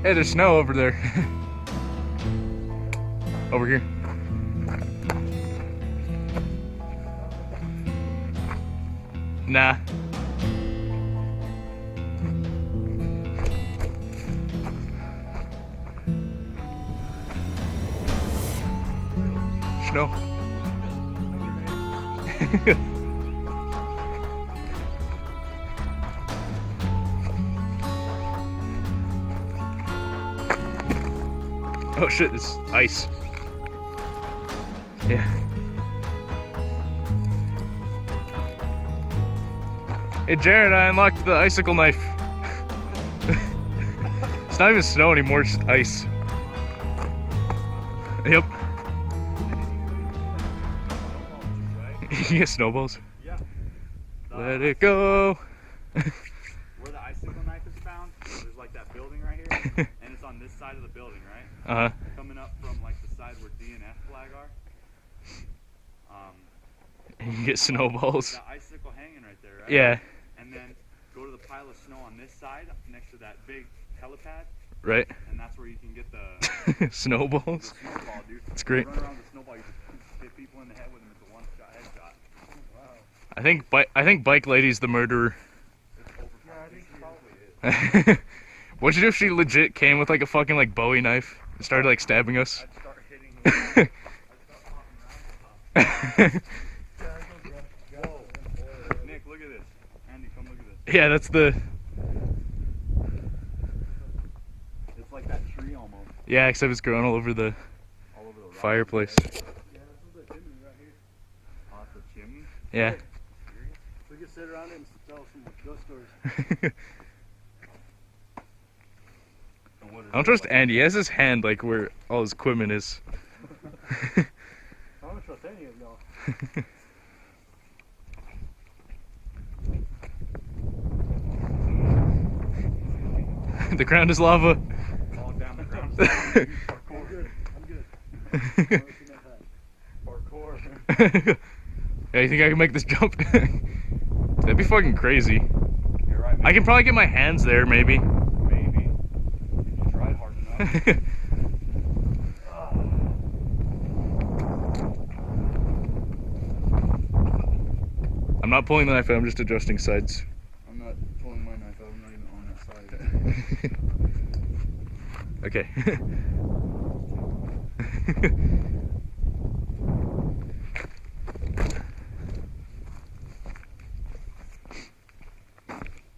Hey, there's snow over there. Over here. Nah. Snow. Oh shit, it's ice. Yeah. Hey Jared, I unlocked the icicle knife. It's not even snow anymore, it's just ice. Yep. You get snowballs? Yeah. Let it go. Where the icicle knife is found, there's like that building right here, and it's on this side of the building, right? Uh-huh. Coming up from like the side where D and F flag are. You get snowballs. That icicle hanging right there, right? Yeah. And then go to the pile of snow on this side, next to that big helipad. Right. And that's where you can get the snowballs. The snowball, dude. That's great. You run around with the snowball, you just hit people in the head with them. It's a one-shot headshot. Wow. I think Bike Lady's the murderer. Yeah, I think she probably is. What'd you do if she legit came with like a fucking like Bowie knife and started like stabbing us? I'd start hitting him. I'd start popping around. Whoa. Nick, look at this. Andy, come look at this. Yeah, that's the... It's like that tree almost. Yeah, except it's growing all over the fireplace. Yeah, that's the chimney right here. Oh, it's the chimney? Yeah. We can sit around it and tell some ghost stories. I don't trust Andy. He has his hand like where all his equipment is. I don't trust any of y'all. The ground is lava. Oh, damn, the ground's lava. Parkour. I'm good. Parkour. Yeah, you think I can make this jump? That'd be fucking crazy. You're right, man. I can probably get my hands there, maybe. Maybe. If you tried hard enough. I'm not pulling the knife out, I'm just adjusting sides. I'm not pulling my knife out, I'm not even on that side. Okay.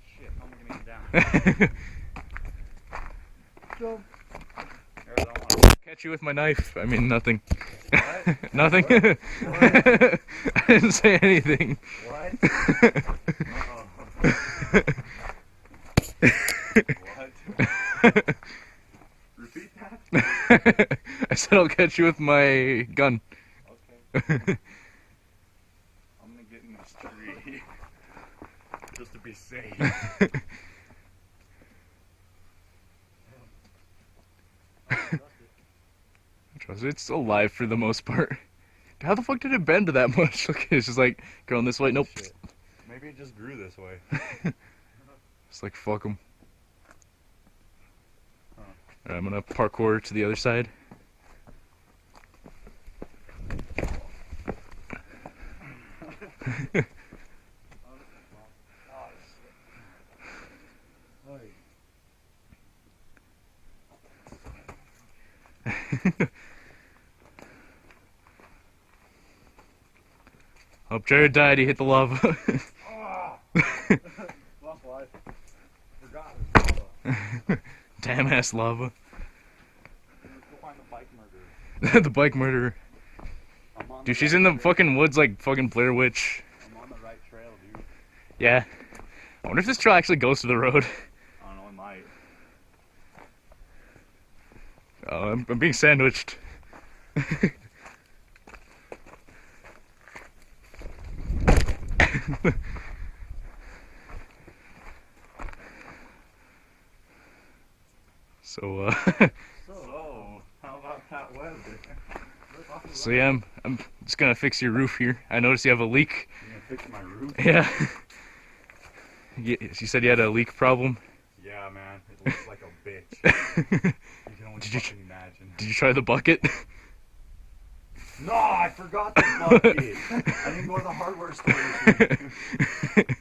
Shit, how am I gonna get down? Jump. Catch you with my knife. I mean, nothing. What? Nothing. What? I didn't say anything. What? What? Repeat that? I said I'll catch you with my gun. Okay. I'm gonna get in this tree. Just to be safe. Trust it, it's alive for the most part. How the fuck did it bend that much? Look, it's just like going this way. Nope. Shit. Maybe it just grew this way. It's like fuck them. Huh. Alright, I'm gonna parkour to the other side. Oh, Jared died, he hit the lava. Lost life. Forgot. Damn ass lava. Let's go find the bike murderer. The bike murderer. Dude, she's right in the trail. fucking woods like fucking Blair Witch. I'm on the right trail, dude. Yeah. I wonder if this trail actually goes to the road. I don't know, it might. Oh, I'm being sandwiched. So, So, how about that weather? so yeah, I'm just gonna fix your roof here. I noticed you have a leak. You gonna fix my roof? Yeah. You said you had a leak problem. Yeah, man. It looks like a bitch. You can only Did you- fucking imagine. Did you try the bucket? No, I forgot the bucket. I didn't go to the hardware store this week.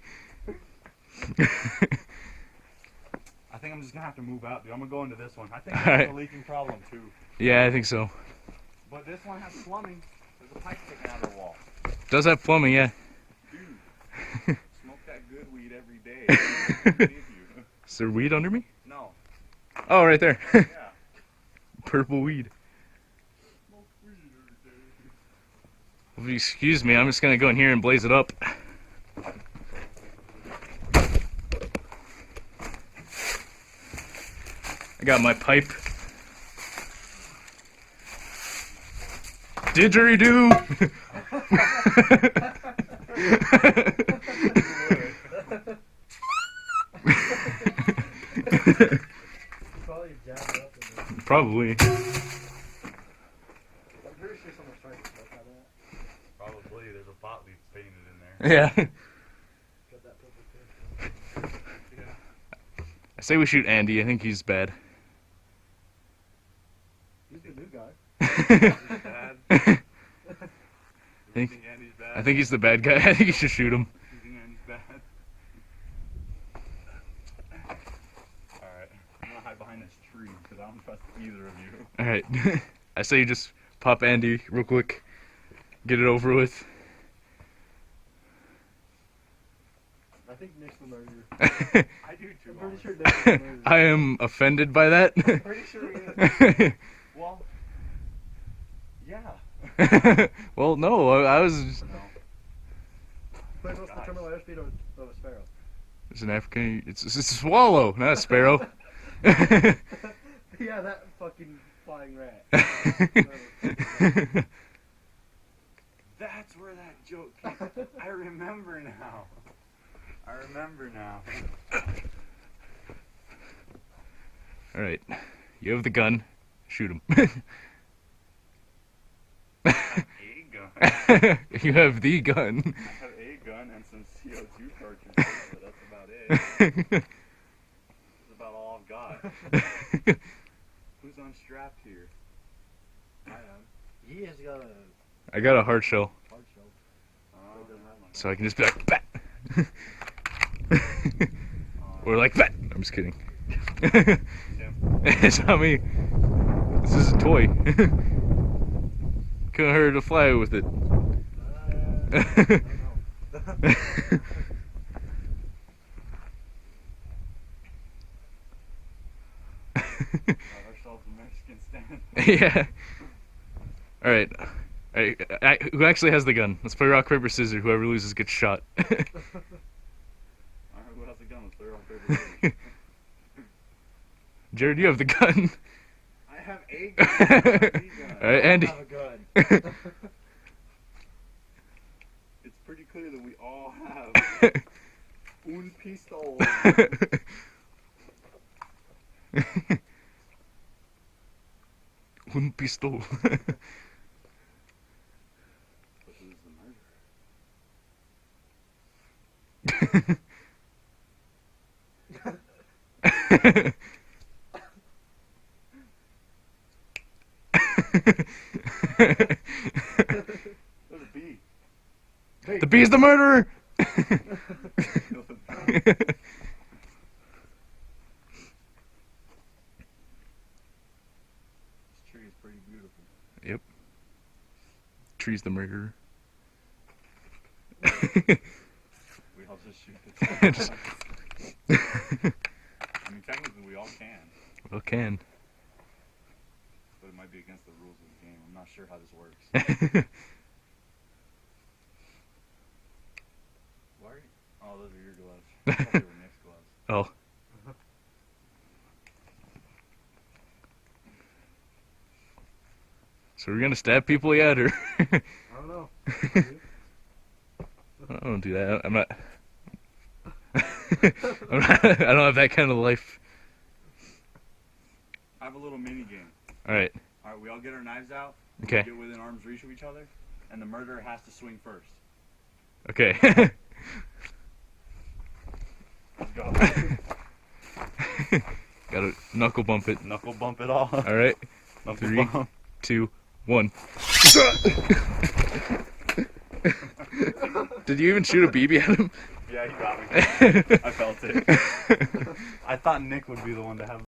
I think I'm just gonna have to move out, dude. I'm gonna go into this one. I think this Alright. is a leaking problem too. Yeah, I think so. But this one has plumbing. There's a pipe sticking out of the wall. Does have plumbing, yeah. Dude, smoke that good weed every day. I believe you. Is there weed under me? No. Oh, right there. Yeah. Purple weed. Smoke weed every day. If you excuse me, I'm just gonna go in here and blaze it up. I got my pipe. Didgeridoo! Probably jammed up in there. Probably. I'm pretty sure someone's trying to smoke out of that. Probably. There's a pot leaf painted in there. Yeah. Got that purple too. Yeah. I say we shoot Andy. I think he's bad. He's the new guy. He's bad. Think- You think Andy's bad? I think he's the bad guy. I think you should shoot him. You think Andy's bad? Alright. I'm gonna hide behind this tree because I don't trust either of you. Alright. I say you just pop Andy real quick. Get it over with. I think Nick's the murderer. I do too. I'm pretty honestly. sure Nick's the murderer. I am offended by that. I'm pretty sure he is. Well, yeah. Well, no, I was. No. Wait, what's the terminal airspeed of a sparrow? It's an African. It's a swallow, not a sparrow. Yeah, that fucking flying rat. That's where that joke came. I remember now. I remember now. Alright. You have the gun. Shoot him. A gun. You have the gun. I have a gun and some CO2 cartridges, but that's about it. That's about all I've got. Who's unstrapped here? I am. He has got a I got a hard shell, hard shell. Oh, so I can just be like, bat. Or like that. I'm just kidding. It's not me. This is a toy. Couldn't hurt to fly with it. I don't know. Ourselves a Mexican stand. Yeah. Alright. Alright. Who actually has the gun? Let's play rock, paper, scissors. Whoever loses gets shot. Alright, who has a gun? Let's play rock, paper, scissors. Jared, you have the gun. I have a gun. I have a gun. Alright, Andy. I have a gun. It's pretty clear that we all have un pistol. Un pistol. But who's the murderer? There's a bee. The bee's the murderer. This tree is pretty beautiful. Tree's the murderer. We all just shoot the Just- I mean, technically we all can, Well, can. but it might be against the rules of the game. I'm not sure how this works. Why are you? Oh, those are your gloves. I thought they were Nick's gloves. Oh. So we're gonna stab people yet, or? I don't know. I don't do that. I'm not. I don't have that kind of life. I have a little mini game. All right. All right, we all get our knives out. Okay. Get within arm's reach of each other, and the murderer has to swing first. Okay. Let's go. Gotta knuckle bump it. Knuckle bump it all. All right. Knuckle 3, bump. 2, 1. Did you even shoot a BB at him? Yeah, he got me. I felt it. I thought Nick would be the one to have